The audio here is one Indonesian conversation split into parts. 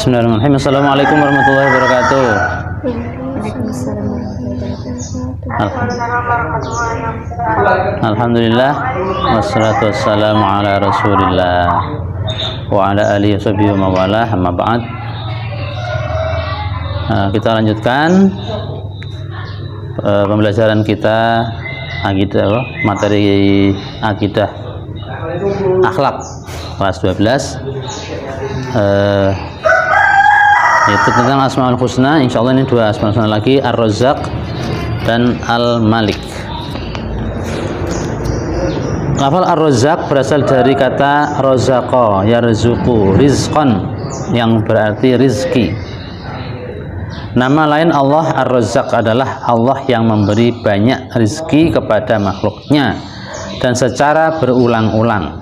Bismillahirrahmanirrahim. Assalamualaikum warahmatullahi wabarakatuh. Alhamdulillah wassalatu wassalamu ala rasulillah wa ala alihi washabihi wa mawalah, amma ba'd. Kita lanjutkan pembelajaran kita akidah, materi akidah akhlak kelas 12, yaitu tentang Asmaul Husna. Insyaallah ini dua Asmaul Husna lagi, Ar-Razzaq dan Al-Malik. Lafal Ar-Razzaq berasal dari kata razaqah, yarzuqu, rizqan, yang berarti rizki. Nama lain Allah Ar-Razzaq adalah Allah yang memberi banyak rizki kepada makhluknya dan secara berulang-ulang.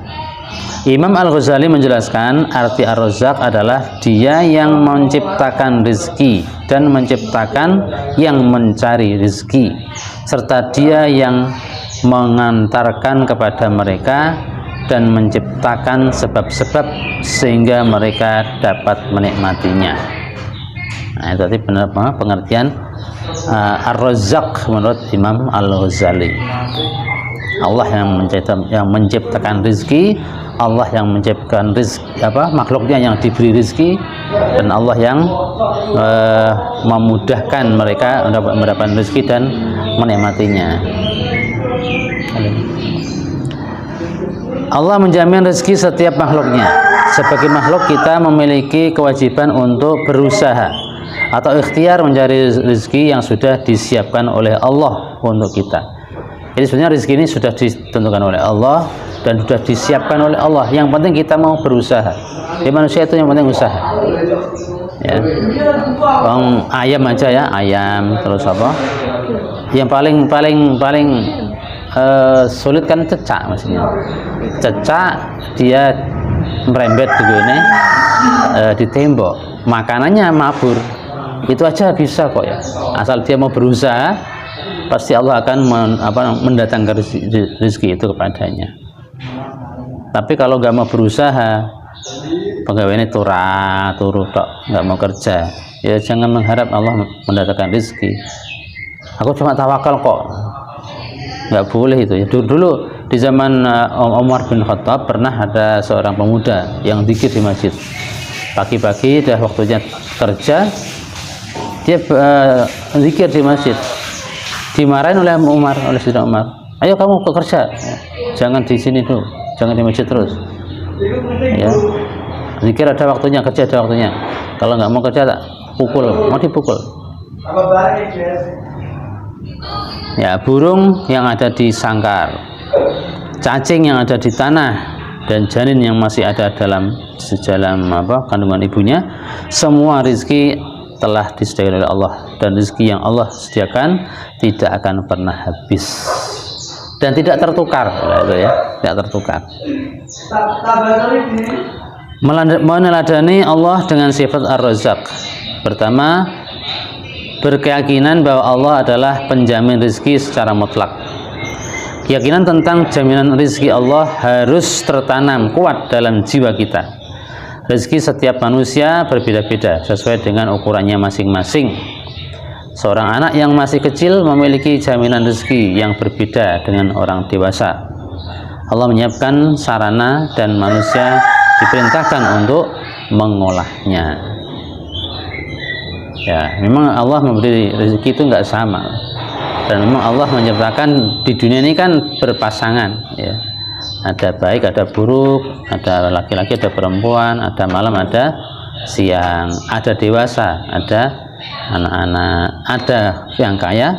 Imam Al-Ghazali menjelaskan arti Ar-Razzaq adalah dia yang menciptakan rizki dan menciptakan yang mencari rizki, serta dia yang mengantarkan kepada mereka dan menciptakan sebab-sebab sehingga mereka dapat menikmatinya. Nah, itu tadi benar pengertian Ar-Razzaq menurut Imam Al-Ghazali. Allah yang menciptakan rizki, Allah yang menciptakan rizki, makhluknya yang diberi rizki, dan Allah yang memudahkan mereka untuk mendapatkan rizki dan menikmatinya. Allah menjamin rezeki setiap makhluknya. Sebagai makhluk kita memiliki kewajiban untuk berusaha atau ikhtiar mencari rezeki yang sudah disiapkan oleh Allah untuk kita. Jadi sebenarnya rezeki ini sudah ditentukan oleh Allah dan sudah disiapkan oleh Allah. Yang penting kita mau berusaha. Di manusia itu yang penting usaha. Ya. Ayam aja ya, ayam, terus apa? Yang paling sulit kan cecak maksudnya. Cecak dia merembet begini di tembok, makanannya mabur. Itu aja bisa kok ya. Asal dia mau berusaha, pasti Allah akan mendatangkan rezeki itu kepadanya. Tapi kalau nggak mau berusaha, pegawai ini turu tok, nggak mau kerja, ya jangan mengharap Allah mendatangkan rezeki. Aku cuma tawakal kok, nggak boleh itu ya. Dulu di zaman Umar bin Khattab pernah ada seorang pemuda yang zikir di masjid. Pagi-pagi dah waktunya kerja, dia zikir di masjid. Dimarahin oleh Sayyidina Umar. Ayo kamu bekerja, jangan di sini dulu, jangan di masjid terus. Ya, zikir ada waktunya, kerja ada waktunya. Kalau nggak mau kerja tak pukul, mau dipukul. Ya, burung yang ada di sangkar, cacing yang ada di tanah, dan janin yang masih ada dalam kandungan ibunya, semua rezeki telah disediakan oleh Allah, dan rezeki yang Allah sediakan tidak akan pernah habis dan tidak tertukar, itu ya, tidak tertukar. Meneladani Allah dengan sifat Ar-Razzaq. Pertama, berkeyakinan bahwa Allah adalah penjamin rezeki secara mutlak. Keyakinan tentang jaminan rezeki Allah harus tertanam kuat dalam jiwa kita. Rezeki setiap manusia berbeda-beda sesuai dengan ukurannya masing-masing. Seorang anak yang masih kecil memiliki jaminan rezeki yang berbeda dengan orang dewasa. Allah menyiapkan sarana dan manusia diperintahkan untuk mengolahnya. Ya, memang Allah memberi rezeki itu enggak sama. Dan memang Allah menciptakan di dunia ini kan berpasangan, ya. Ada baik, ada buruk, ada laki-laki, ada perempuan, ada malam, ada siang, ada dewasa, ada anak-anak, ada yang kaya,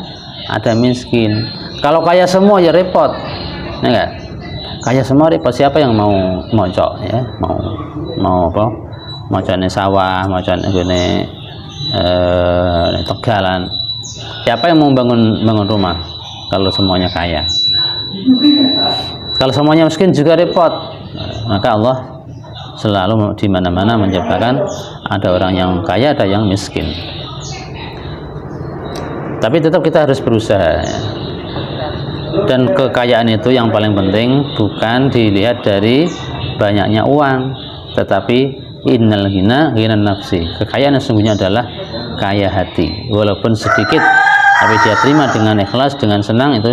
ada miskin. Kalau kaya semua ya repot, ya enggak? Kaya semua repot, siapa yang mau mocok ya? Mau apa? Mocoknya sawah, mocoknya gini Tegalan. Siapa yang mau bangun rumah kalau semuanya kaya? Kalau semuanya miskin juga repot. Maka Allah selalu di mana-mana menciptakan ada orang yang kaya, ada yang miskin. Tapi tetap kita harus berusaha. Dan kekayaan itu yang paling penting bukan dilihat dari banyaknya uang, tetapi Innal ghina ghinan nafsi. Kekayaan yang sesungguhnya adalah kaya hati. Walaupun sedikit, tapi dia terima dengan ikhlas, dengan senang, itu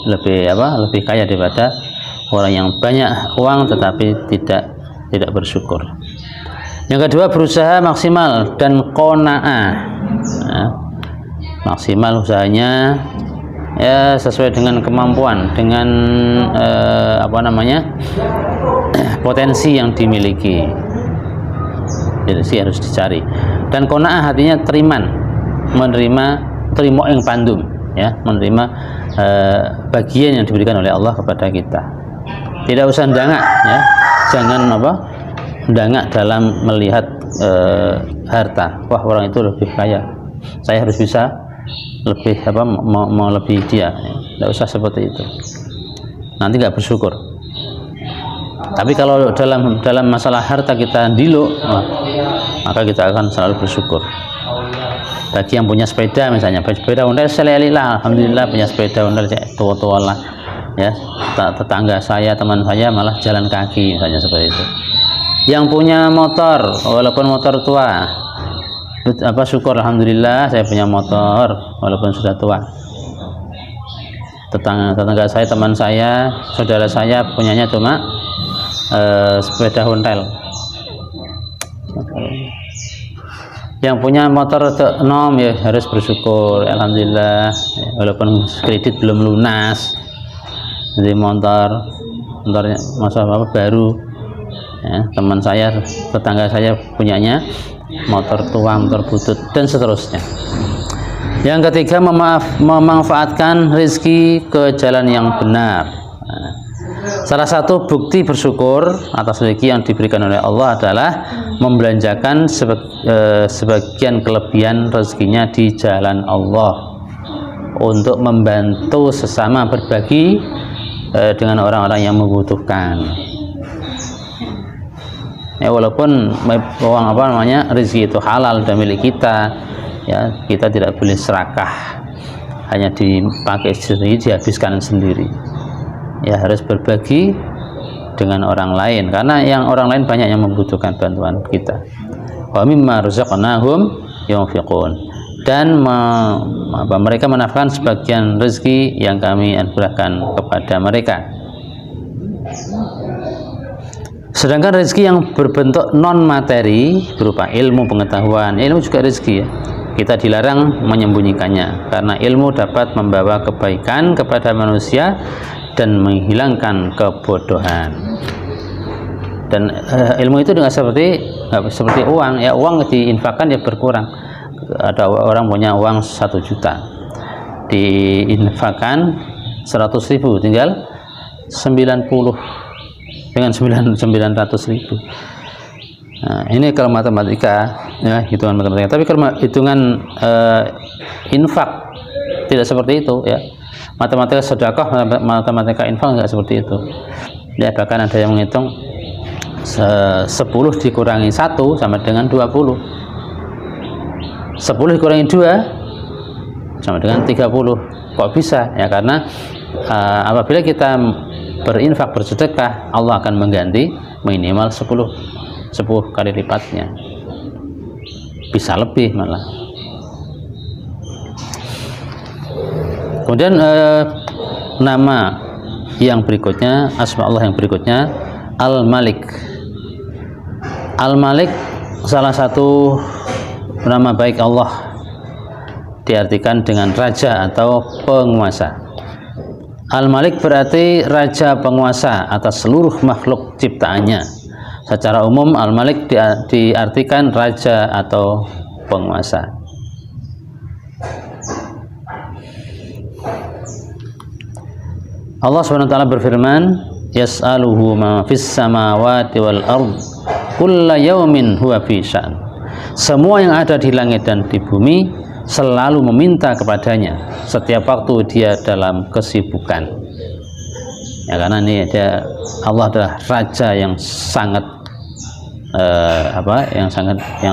lebih kaya daripada orang yang banyak uang tetapi tidak bersyukur. Yang kedua, berusaha maksimal dan qanaah. Nah, maksimal usahanya ya sesuai dengan kemampuan, dengan potensi yang dimiliki. Jadi sih harus dicari. Dan qanaah artinya terima yang pandum, ya, menerima bagian yang diberikan oleh Allah kepada kita. Tidak usah ndangak, ya, jangan ndangak dalam melihat harta. Wah, orang itu lebih kaya, saya harus bisa lebih melebihi dia. Tidak usah seperti itu, nanti nggak bersyukur. Tapi kalau dalam masalah harta kita dilo, maka kita akan selalu bersyukur. Bagi yang punya sepeda misalnya, sepeda ondel, selelilah, alhamdulillah punya sepeda ondel, tua-tua lah, ya. Tetangga saya, teman saya malah jalan kaki misalnya, seperti itu. Yang punya motor, walaupun motor tua, syukur alhamdulillah saya punya motor walaupun sudah tua. Tetangga saya, teman saya, saudara saya punyanya cuma sepeda ontel. Yang punya motor nom, ya harus bersyukur alhamdulillah, walaupun kredit belum lunas. Jadi motornya masalah baru, ya. Teman saya, tetangga saya punyanya motor tua, motor butut, dan seterusnya. Yang ketiga, memanfaatkan rezeki ke jalan yang benar. Nah, salah satu bukti bersyukur atas rezeki yang diberikan oleh Allah adalah membelanjakan sebagian kelebihan rezekinya di jalan Allah untuk membantu sesama, berbagi dengan orang-orang yang membutuhkan. Ya, walaupun uang rezeki itu halal dan milik kita, ya, kita tidak boleh serakah hanya dipakai sendiri, dihabiskan sendiri. Ya, harus berbagi dengan orang lain, karena yang orang lain banyak yang membutuhkan bantuan kita. Wa mimma razaqnahum yunfiqun, dan mereka menafkahkan sebagian rezeki yang kami anugerahkan kepada mereka. Sedangkan rezeki yang berbentuk non materi berupa ilmu, pengetahuan, ilmu juga rezeki, ya. Kita dilarang menyembunyikannya karena ilmu dapat membawa kebaikan kepada manusia dan menghilangkan kebodohan. Dan ilmu itu dengan seperti uang, ya, uang diinfakkan ya berkurang. Ada orang punya uang 1 juta, diinfakkan 100.000, tinggal 90 dengan 900.000. Nah, ini kalau matematika, ya, hitungan matematika. Tapi kalau hitungan infak tidak seperti itu, ya. Matematika sedekah, matematika infak enggak seperti itu. Ya, bahkan ada yang menghitung 10 dikurangi 1 sama dengan 20. 10 dikurangi 2 sama dengan 30. Kok bisa? Ya, karena apabila kita berinfak, bersedekah, Allah akan mengganti minimal 10 kali lipatnya, bisa lebih malah. Kemudian nama yang berikutnya, asma Allah yang berikutnya, Al-Malik. Al-Malik salah satu nama baik Allah, diartikan dengan raja atau penguasa. Al-Malik berarti raja penguasa atas seluruh makhluk ciptaannya. Secara umum Al-Malik diartikan raja atau penguasa. Allah SWT berfirman, yas'aluhu ma fis samawati wal ard kulla yaumin huwa fi sya'n. Semua yang ada di langit dan di bumi selalu meminta kepadanya, setiap waktu dia dalam kesibukan. Ya, karena ini Allah adalah raja yang sangat yang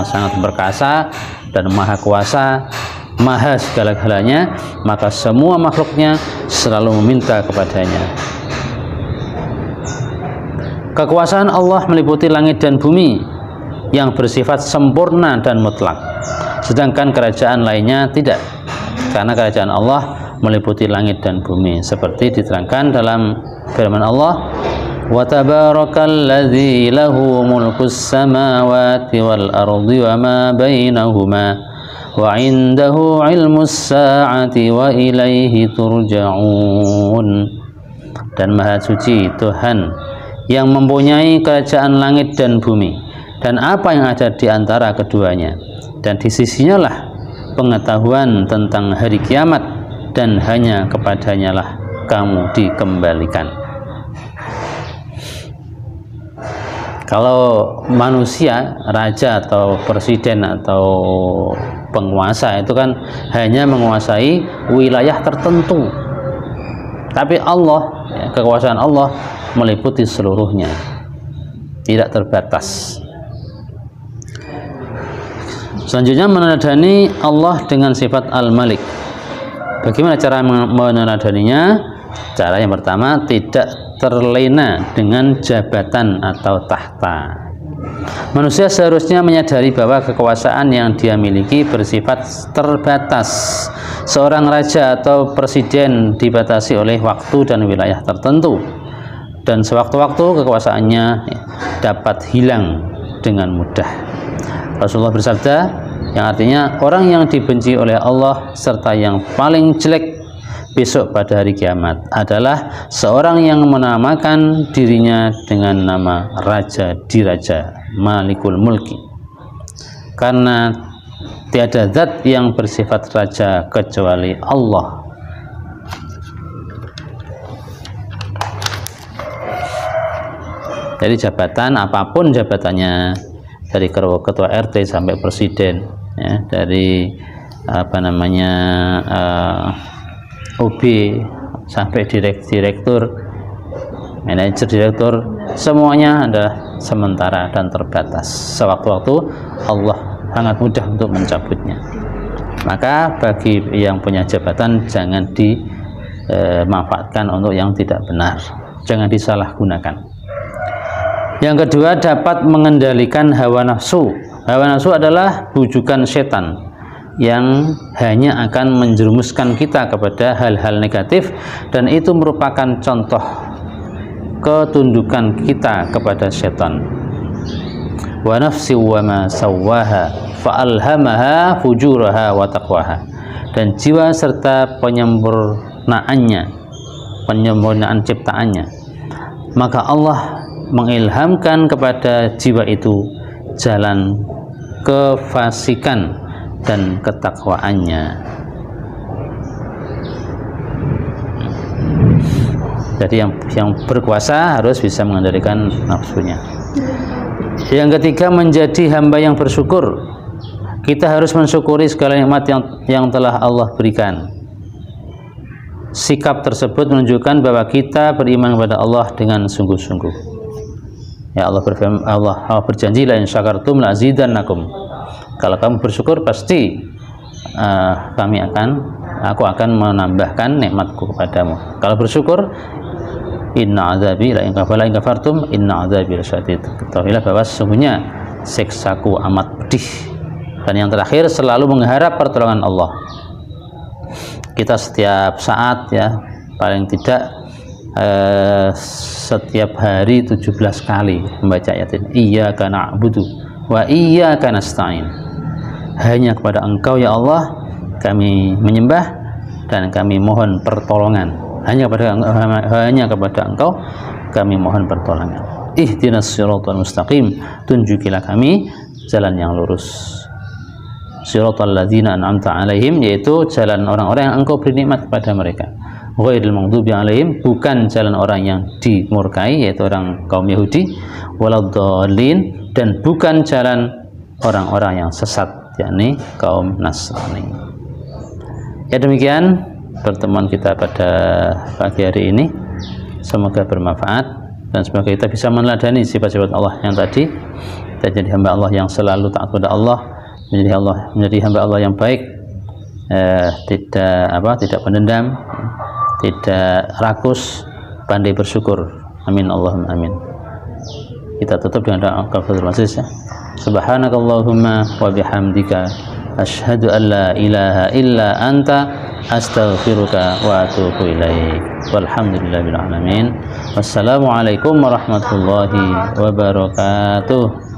sangat perkasa dan maha kuasa, maha segala-galanya, maka semua makhluknya selalu meminta kepadanya. Kekuasaan Allah meliputi langit dan bumi, yang bersifat sempurna dan mutlak, sedangkan kerajaan lainnya tidak, karena kerajaan Allah meliputi langit dan bumi, seperti diterangkan dalam firman Allah, wa tabarakalladzi lahu mulkus samawati wal ardi wa ma bainahuma wa indahu ilmus sa'ati wa ilaihi turja'un. Dan maha suci Tuhan yang mempunyai kerajaan langit dan bumi dan apa yang ada di antara keduanya, dan di sisinya lah pengetahuan tentang hari kiamat, dan hanya kepadanya lah kamu dikembalikan. Kalau manusia, raja atau presiden atau penguasa itu kan hanya menguasai wilayah tertentu, tapi Allah, kekuasaan Allah meliputi seluruhnya, tidak terbatas. Selanjutnya meneladani Allah dengan sifat Al-Malik. Bagaimana cara meneladaninya? Cara yang pertama, tidak terlena dengan jabatan atau tahta. Manusia seharusnya menyadari bahwa kekuasaan yang dia miliki bersifat terbatas. Seorang raja atau presiden dibatasi oleh waktu dan wilayah tertentu, dan sewaktu-waktu kekuasaannya dapat hilang dengan mudah. Rasulullah bersabda, yang artinya orang yang dibenci oleh Allah serta yang paling jelek besok pada hari kiamat adalah seorang yang menamakan dirinya dengan nama Raja Diraja, Malikul Mulki, karena tiada zat yang bersifat raja kecuali Allah. Jadi jabatan apapun jabatannya, dari ketua RT sampai presiden, ya, dari OB sampai direktur, manajer, direktur, semuanya adalah sementara dan terbatas. Sewaktu-waktu Allah sangat mudah untuk mencabutnya. Maka bagi yang punya jabatan jangan dimanfaatkan untuk yang tidak benar, jangan disalahgunakan. Yang kedua, dapat mengendalikan hawa nafsu. Hawa nafsu adalah bujukan setan yang hanya akan menjerumuskan kita kepada hal-hal negatif, dan itu merupakan contoh ketundukan kita kepada setan. Wa nafsi wa ma sawwaha fa alhamaha fujuraha wa taqwaha. Dan jiwa serta penyempurnaannya, penyempurnaan ciptaannya, maka Allah mengilhamkan kepada jiwa itu jalan kefasikan dan ketakwaannya. Jadi yang berkuasa harus bisa mengendalikan nafsunya. Yang ketiga, menjadi hamba yang bersyukur. Kita harus mensyukuri segala nikmat yang telah Allah berikan. Sikap tersebut menunjukkan bahwa kita beriman kepada Allah dengan sungguh-sungguh. Ya, Allah berjanji, la in syakartum la azidannakum. Kalau kamu bersyukur pasti aku akan menambahkan nikmatku kepadamu. Kalau bersyukur, inna azabi la in kafartum inna azabi lasyadid. Ketahuilah bahwa sesungguhnya siksaku amat pedih. Dan yang terakhir, selalu mengharap pertolongan Allah. Kita setiap saat, ya, paling tidak setiap hari 17 kali membaca ayat ini, iyyaka na'budu wa iyyaka nasta'in. Hanya kepada Engkau ya Allah kami menyembah dan kami mohon pertolongan. Hanya kepada Engkau kami mohon pertolongan. Ihdinas siratal mustaqim, tunjukilah kami jalan yang lurus. Siratal ladzina an'amta alaihim, yaitu jalan orang-orang yang Engkau beri nikmat kepada mereka. Ghairil maghdubi alaihim, bukan jalan orang yang dimurkai, yaitu orang kaum Yahudi. Waladdallin, dan bukan jalan orang-orang yang sesat, yakni kaum Nasrani. Ya, demikian pertemuan kita pada pagi hari ini. Semoga bermanfaat dan semoga kita bisa meneladani sifat-sifat Allah yang tadi. Kita jadi hamba Allah yang selalu taat kepada Allah, menjadi hamba Allah yang baik, tidak pendendam, tidak rakus, pandai bersyukur. Amin Allahumma amin. Kita tutup dengan doa kafaratul majlis, ya. Subhanakallahumma wa bihamdika asyhadu an la ilaha illa anta astaghfiruka wa atubu ilaik. Walhamdulillahil alamin. Wassalamualaikum warahmatullahi wabarakatuh.